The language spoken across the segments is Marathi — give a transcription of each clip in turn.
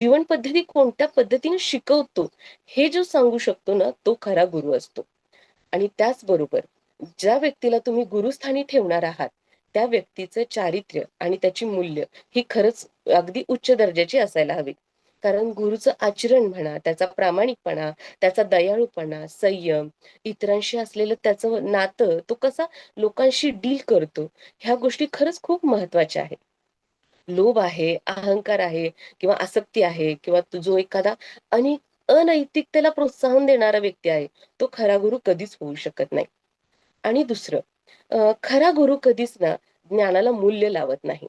जीवन पद्धती कोणत्या पद्धतीने शिकवतो, हे जो सांगू शकतो ना, तो खरा गुरु असतो. आणि त्याचबरोबर ज्या व्यक्तीला तुम्ही गुरुस्थानी ठेवणार आहात, त्या व्यक्तीचं चारित्र्य आणि त्याची मूल्य ही खरंच अगदी उच्च दर्जाची असायला हवी. कारण गुरुचं आचरण म्हणा, त्याचा प्रामाणिकपणा, त्याचा दयाळूपणा, संयम, इतरांशी असलेलं त्याचं नातं, तो कसा लोकांशी डील करतो, ह्या गोष्टी खरंच खूप महत्त्वाच्या आहेत. लोभ आहे, अहंकार आहे किंवा आसक्ती आहे किंवा जो एखादा आणि अनैतिकतेला प्रोत्साहन देणारा व्यक्ती आहे, तो खरा गुरु कधीच होऊ शकत नाही. आणि दुसरं खरा गुरु कधीच ना ज्ञानाला मूल्य लावत नाही.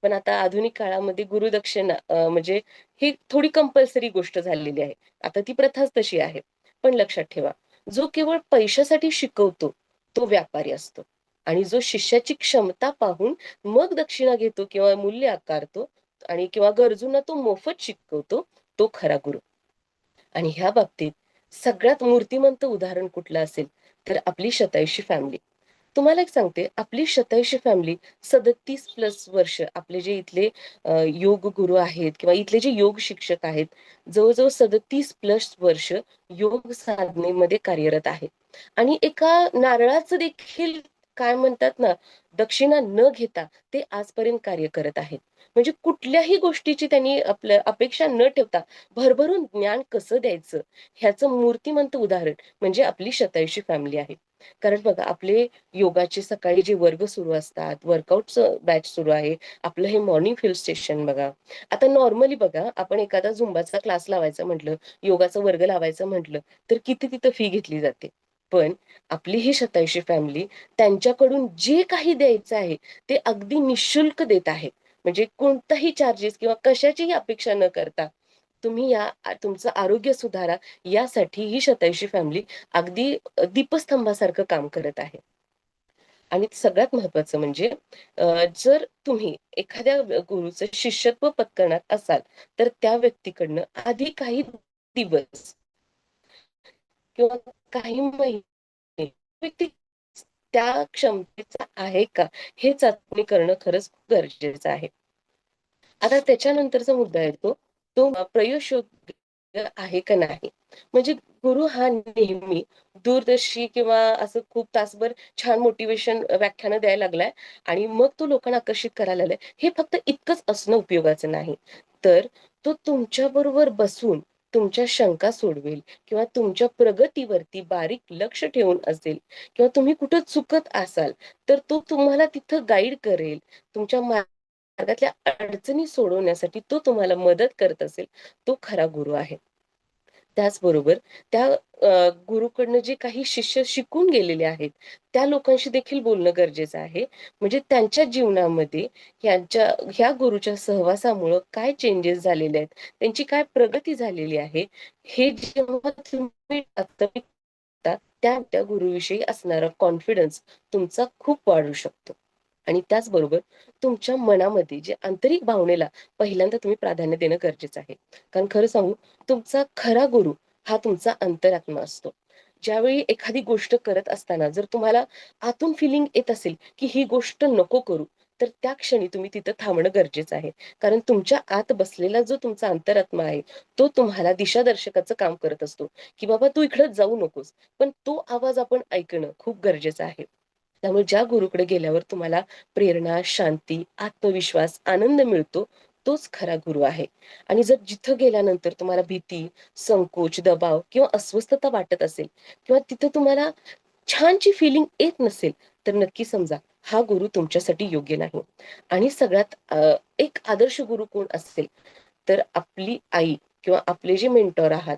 पण आता आधुनिक काळामध्ये गुरुदक्षिणा म्हणजे ही थोडी कंपल्सरी गोष्ट झालेली आहे. आता ती प्रथाच तशी आहे. पण लक्षात ठेवा, जो केवळ पैशासाठी शिकवतो, तो व्यापारी असतो. आणि जो शिष्याची क्षमता पाहून मग दक्षिणा घेतो किंवा मूल्य आकारतो आणि किंवा गरजूंना तो मोफत शिकवतो, तो खरा गुरु. आणि ह्या बाबतीत सगळ्यात मूर्तिमंत उदाहरण कुठलं असेल, तर आपली शतायुषी फॅमिली. तुम्हाला एक सांगते, आपली शतायुषी फॅमिली 37+ वर्ष आपले जे इथले योग गुरु आहेत किंवा इथले जे योग शिक्षक आहेत, जवळ-जवळ 37+ वर्ष योग साधनेमध्ये कार्यरत आहेत. आणि एका नारळाचं देखील काय म्हणतात ना, दक्षिणा न घेता ते आजपर्यंत कार्य करत आहेत. म्हणजे कुठल्याही गोष्टीची त्यांनी आपल्या अपेक्षा न ठेवता भरभरून ज्ञान कसं द्यायचं, ह्याचं मूर्तिमंत उदाहरण म्हणजे आपली शतायुषी फॅमिली आहे. कारण बघा, आपले योगाचे सकाळी जे वर्ग सुरू असतात, वर्कआउटचं बॅच सुरू आहे. आपलं हे मॉर्निंग हिल स्टेशन बघा. आता नॉर्मली बघा, आपण एखादा झुंबाचा क्लास लावायचा म्हटलं, योगाचा वर्ग लावायचं म्हटलं, तर किती तिथं फी घेतली जाते. पण आपली ही शतायुषी फॅमिली त्यांच्याकडून जे काही द्यायचं आहे, ते अगदी निःशुल्क देत आहे. म्हणजे कोणताही चार्जेस किंवा कशाचीही अपेक्षा न करता तुम्ही तुमचं आरोग्य सुधारा यासाठी ही शतायुषी फॅमिली अगदी दीपस्तंभासारखं काम करत आहे. आणि सगळ्यात महत्वाचं म्हणजे जर तुम्ही एखाद्या गुरुचं शिष्यत्व पत्करणार असाल, तर त्या व्यक्तीकडनं आधी काही दिवस किंवा काही महिने व्यक्ती त्या क्षमतेचा आहे का, हे चाचणी करणं खरंच खूप गरजेचं आहे. आता त्याच्यानंतरचा मुद्दा येतो, तो प्रयोगयोग्य आहे का नाही? म्हणजे गुरु हा नेहमी दूरदर्शी किंवा असं खूप तासभर छान मोटिव्हेशन व्याख्यानं द्यायला लागलाय आणि मग तो लोकांना आकर्षित करायला लागलाय. हे फक्त इतकंच असणं उपयोगाचं नाही. तर तो तुमच्याबरोबर बसून तुमच्या शंका सोडवेल किंवा तुमच्या प्रगतीवरती बारीक लक्ष ठेवून असेल किंवा तुम्ही कुठं चुकत असाल, तर तो तुम्हाला तिथं गाईड करेल. तुमच्या मार्गातल्या अडचणी सोडवण्यासाठी तो तुम्हाला मदत करत असेल, तो खरा गुरु आहे. त्याचबरोबर त्या गुरुकडनं जे काही शिष्य शिकून गेलेले आहेत, त्या लोकांशी देखील बोलणं गरजेचं आहे. म्हणजे त्यांच्या जीवनामध्ये ह्या गुरुच्या सहवासामुळं काय चेंजेस झालेले आहेत, त्यांची काय प्रगती झालेली आहे, हे जेव्हा तुम्ही आता त्या गुरुविषयी असणारा कॉन्फिडन्स तुमचा खूप वाढू शकतो. आणि त्याचबरोबर तुमच्या मनामध्ये जे आंतरिक भावनेला पहिल्यांदा तुम्ही प्राधान्य देणं गरजेचं आहे. कारण खरं सांगू, तुमचा खरा गुरु हा तुमचा अंतरात्मा असतो. ज्यावेळी एखादी गोष्ट करत असताना जर तुम्हाला आतून फिलिंग येत असेल, की ही गोष्ट नको करू, तर त्या क्षणी तुम्ही तिथं थांबणं गरजेचं आहे. कारण तुमच्या आत बसलेला जो तुमचा अंतरात्मा आहे, तो तुम्हाला दिशादर्शकाचं काम करत असतो, की बाबा तू इकडं जाऊ नकोस. पण तो आवाज आपण ऐकणं खूप गरजेचं आहे. त्यामुळे ज्या गुरुकडे गेल्यावर तुम्हाला प्रेरणा, शांती, आत्मविश्वास, आनंद मिळतो, तोच खरा गुरु आहे. आणि जर जिथं गेल्यानंतर तुम्हाला भीती, संकोच, दबाव किंवा अस्वस्थता वाटत असेल किंवा तिथं तुम्हाला छानची फीलिंग येत नसेल, तर नक्की समजा हा गुरु तुमच्यासाठी योग्य नाही. आणि सगळ्यात एक आदर्श गुरु कोण असेल, तर आपली आई किंवा आपले जे मेंटॉर आहात,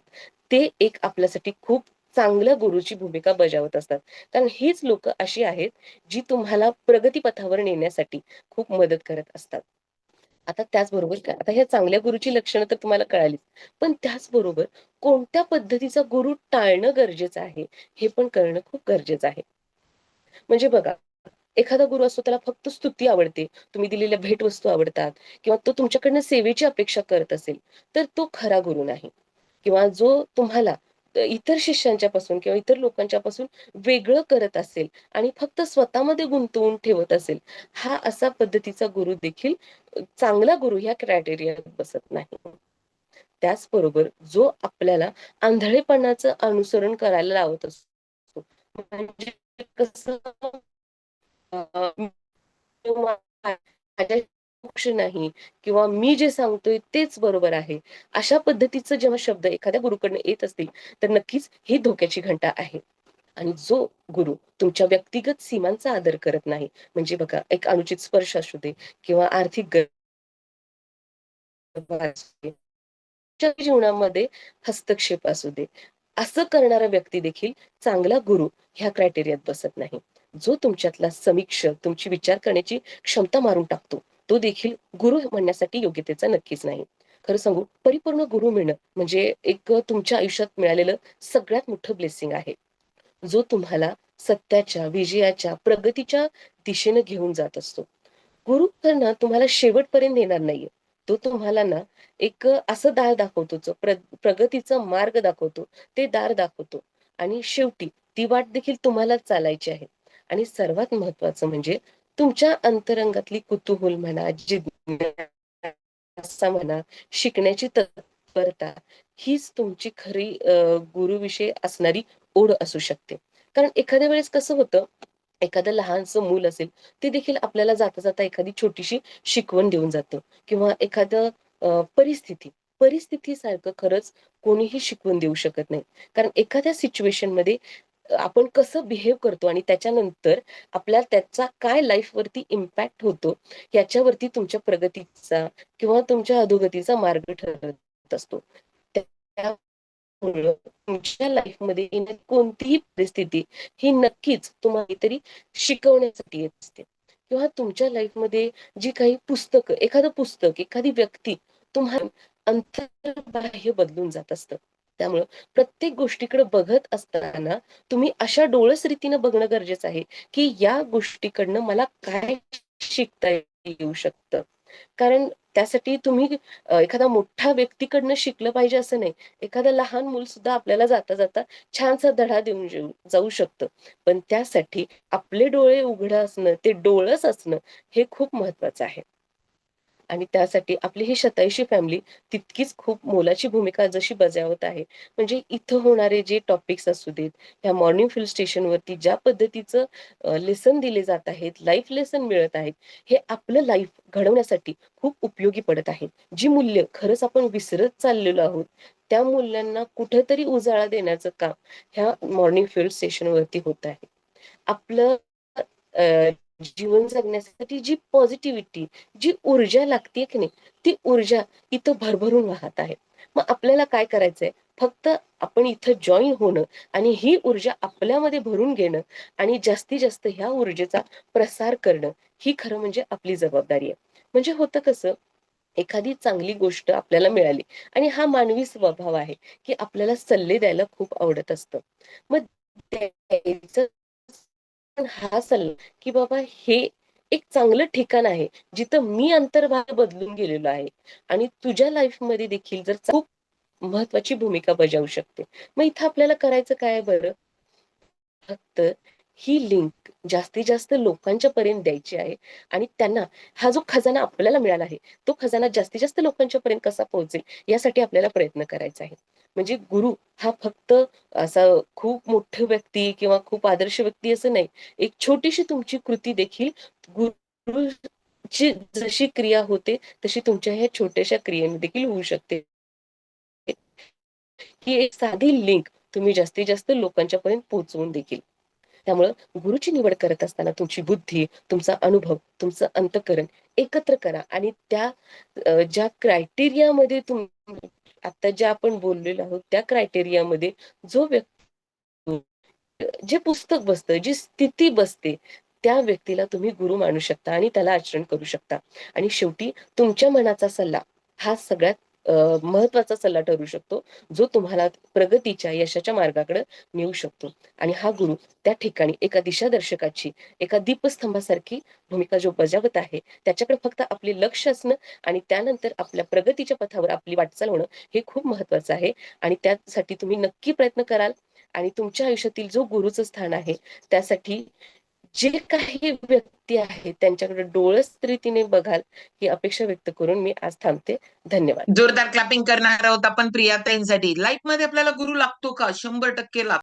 ते एक आपल्यासाठी खूप चांगल्या गुरुची भूमिका बजावत असतात. कारण हीच लोकं अशी आहेत, जी तुम्हाला प्रगतीपथावर नेण्यासाठी खूप मदत करत असतात. आता त्याचबरोबर काय, आता ह्या चांगल्या गुरुची लक्षणं तर तुम्हाला कळालीच. पण त्याचबरोबर कोणत्या पद्धतीचा गुरु टाळणं गरजेचं आहे, हे पण कळणं खूप गरजेचं आहे. म्हणजे बघा, एखादा गुरु असतो त्याला फक्त स्तुती आवडते, तुम्ही दिलेल्या भेटवस्तू आवडतात किंवा तो तुमच्याकडनं सेवेची अपेक्षा करत असेल, तर तो खरा गुरु नाही. किंवा जो तुम्हाला इतर शिष्यांच्या पासून किंवा इतर लोकांच्या पासून वेगळं करत असेल आणि फक्त स्वतःमध्ये गुंतवून ठेवत असेल, हा असा पद्धतीचा गुरु देखील चांगला गुरु ह्या क्रायटेरियात बसत नाही. त्याचबरोबर जो आपल्याला आंधळेपणाचं अनुसरण करायला लावत असतो. म्हणजे कसं माझ्या पक्ष नाही किंवा मी जे सांगतोय तेच बरोबर आहे. अशा पद्धतीचं जेव्हा शब्द एखाद्या गुरुकडनं येत असतील, तर नक्कीच ही धोक्याची घंटा आहे. आणि जो गुरु तुमच्या व्यक्तिगत सीमांचा आदर करत नाही, म्हणजे बघा एक अनुचित स्पर्श असू दे किंवा आर्थिक गरज असू दे, तुमच्या जीवनामध्ये हस्तक्षेप असू दे, असं करणारा व्यक्ती देखील चांगला गुरु ह्या क्रायटेरियात बसत नाही. जो तुमच्यातला समीक्ष, तुमची विचार करण्याची क्षमता मारून टाकतो, तो देखील गुरु म्हणण्यासाठी योग्यतेचा नक्कीच नाही. खरं सांगू, परिपूर्ण गुरु मिळणं म्हणजे एक तुमच्या आयुष्यात मिळालेलं सगळ्यात मोठं ब्लेसिंग आहे. जो तुम्हाला सत्याच्या, विजयाच्या, प्रगतीच्या दिशेने घेऊन जात असतो. गुरु तर ना तुम्हाला शेवटपर्यंत नेणार नाहीये. तो तुम्हाला ना एक असं दार दाखवतो, जो प्रगतीचा मार्ग दाखवतो, ते दार दाखवतो आणि शेवटी ती वाट देखील तुम्हालाच चालायची आहे. आणि सर्वात महत्त्वाचं म्हणजे तुमच्या अंतरंगातली कुतूहल म्हणा, जिज्ञासा म्हणा, शिकण्याची तत्परता हीच तुमची खरी गुरुविषयी असणारी ओढ असू शकते. कारण एखाद्या वेळेस कसं होतं, एखादं लहानसं मूल असेल, ते देखील आपल्याला जाता-जाता एखादी छोटीशी शिकवण देऊन जातं किंवा एखादं परिस्थितीसारखं खरंच कोणीही शिकवून देऊ शकत नाही. कारण एखाद्या सिच्युएशनमध्ये आपण कसं बिहेव करतो आणि त्याच्यानंतर आपल्याला त्याचा काय लाईफवरती इम्पॅक्ट होतो, याच्यावरती तुमच्या प्रगतीचा किंवा तुमच्या अधोगतीचा मार्ग ठरत असतो. त्यामुळं तुमच्या लाईफमध्ये येणारी कोणतीही परिस्थिती ही नक्कीच तुम्हाला काहीतरी शिकवण्यासाठी येत असते किंवा तुमच्या लाईफमध्ये जी काही पुस्तकं, एखादं पुस्तक, एखादी व्यक्ती तुम्हाला अंतर्बाह्य बदलून जात असतं. त्यामुळं प्रत्येक गोष्टीकडे बघत असताना तुम्ही अशा डोळस रीतीनं बघणं गरजेचं आहे, की या गोष्टीकडनं मला काय शिकता येऊ शकतं. कारण त्यासाठी तुम्ही एखादा मोठ्या व्यक्तीकडनं शिकलं पाहिजे असं नाही. एखादं लहान मूल सुद्धा आपल्याला जाता-जाता छानसा धडा देऊन जाऊ शकतं. पण त्यासाठी आपले डोळे उघडं असणं, ते डोळस असणं हे खूप महत्वाचं आहे. आणि त्यासाठी आपली ही शतायुषी फॅमिली तितकीच खूप मोलाची भूमिका जशी बजावत आहे. म्हणजे इथं होणारे जे टॉपिक्स असू देत, ह्या मॉर्निंग फील्ड स्टेशनवरती ज्या पद्धतीचं लेसन दिले जात आहेत, लाईफ लेसन मिळत आहेत, हे आपलं लाईफ घडवण्यासाठी खूप उपयोगी पडत आहेत. जी मूल्य खरंच आपण विसरत चाललेलो आहोत, त्या मूल्यांना कुठेतरी उजाळा देण्याचं काम ह्या मॉर्निंग फील्ड स्टेशनवरती होत आहे. आपलं अ, जीवन जगण्यासाठी जी पॉझिटिव्हिटी, जी ऊर्जा लागते की नाही, ती ऊर्जा इथं भरभरून वाहत आहे. मग आपल्याला काय करायचंय? फक्त आपण इथं जॉइन होणं आणि ही ऊर्जा आपल्यामध्ये भरून घेणं आणि जास्तीत जास्त ह्या ऊर्जेचा प्रसार करणं, ही खरं म्हणजे आपली जबाबदारी आहे. म्हणजे होतं कसं, एखादी चांगली गोष्ट आपल्याला मिळाली आणि हा मानवी स्वभाव आहे, की आपल्याला सल्ले द्यायला खूप आवडत असतं. मग द्यायचं पण हा सल्ला, की बाबा हे एक चांगलं ठिकाण आहे, जिथं मी अंतर्भाग बदलून गेलेलो आहे आणि तुझ्या लाईफमध्ये देखील जर खूप महत्वाची भूमिका बजावू शकते. मग इथं आपल्याला करायचं काय आहे बरं? फक्त ही लिंक जास्तीत जास्त लोकांच्या पर्यंत द्यायची आहे आणि त्यांना हा जो खजाना आपल्याला मिळाला आहे, तो खजाना जास्तीत जास्त लोकांच्या पर्यंत कसा पोहोचेल, यासाठी आपल्याला प्रयत्न करायचा आहे. म्हणजे गुरु हा फक्त असा खूप मोठी व्यक्ती किंवा खूप आदर्श व्यक्ती असं नाही. एक छोटीशी तुमची कृती देखील गुरुची जशी क्रिया होते, तशी तुमच्या ह्या छोट्याशा क्रियेने देखील होऊ शकते. ही एक साधी लिंक तुम्ही जास्तीत जास्त लोकांच्या पर्यंत पोहोचवून देखील. त्यामुळं गुरुची निवड करत असताना तुमची बुद्धी, तुमचा अनुभव, तुमचं अंतःकरण एकत्र करा आणि त्या ज्या क्रायटेरियामध्ये आता ज्या आपण बोललेलो आहोत, त्या क्रायटेरियामध्ये जो व्यक्ती जे पुस्तक बसतं, जी स्थिती बसते, त्या व्यक्तीला तुम्ही गुरु मानू शकता आणि त्याला आचरण करू शकता. आणि शेवटी तुमच्या मनाचा सल्ला हा सगळ्यात महत्वाचा सल्ला ठरू शकतो, जो तुम्हाला प्रगतीच्या, यशाच्या मार्गाकडे नेऊ शकतो. आणि हा गुरु त्या ठिकाणी एका दिशादर्शकाची, एका दीपस्तंभासारखी भूमिका जो बजावत आहे, त्याच्याकडे फक्त आपले लक्ष असणं आणि त्यानंतर आपल्या प्रगतीच्या पथावर आपली वाटचाल होणं, हे खूप महत्वाचं आहे. आणि त्यासाठी तुम्ही नक्की प्रयत्न कराल आणि तुमच्या आयुष्यातील जो गुरुचं स्थान आहे, त्यासाठी जे काही व्यक्ती आहेत त्यांच्याकडे डोळस रीतीने बघाल ही अपेक्षा व्यक्त करून मी आज थांबते. धन्यवाद. जोरदार क्लॅपिंग करणार आहोत आपण प्रियाताईंसाठी. लाईफमध्ये आपल्याला गुरु लागतो का? 100% लागतो.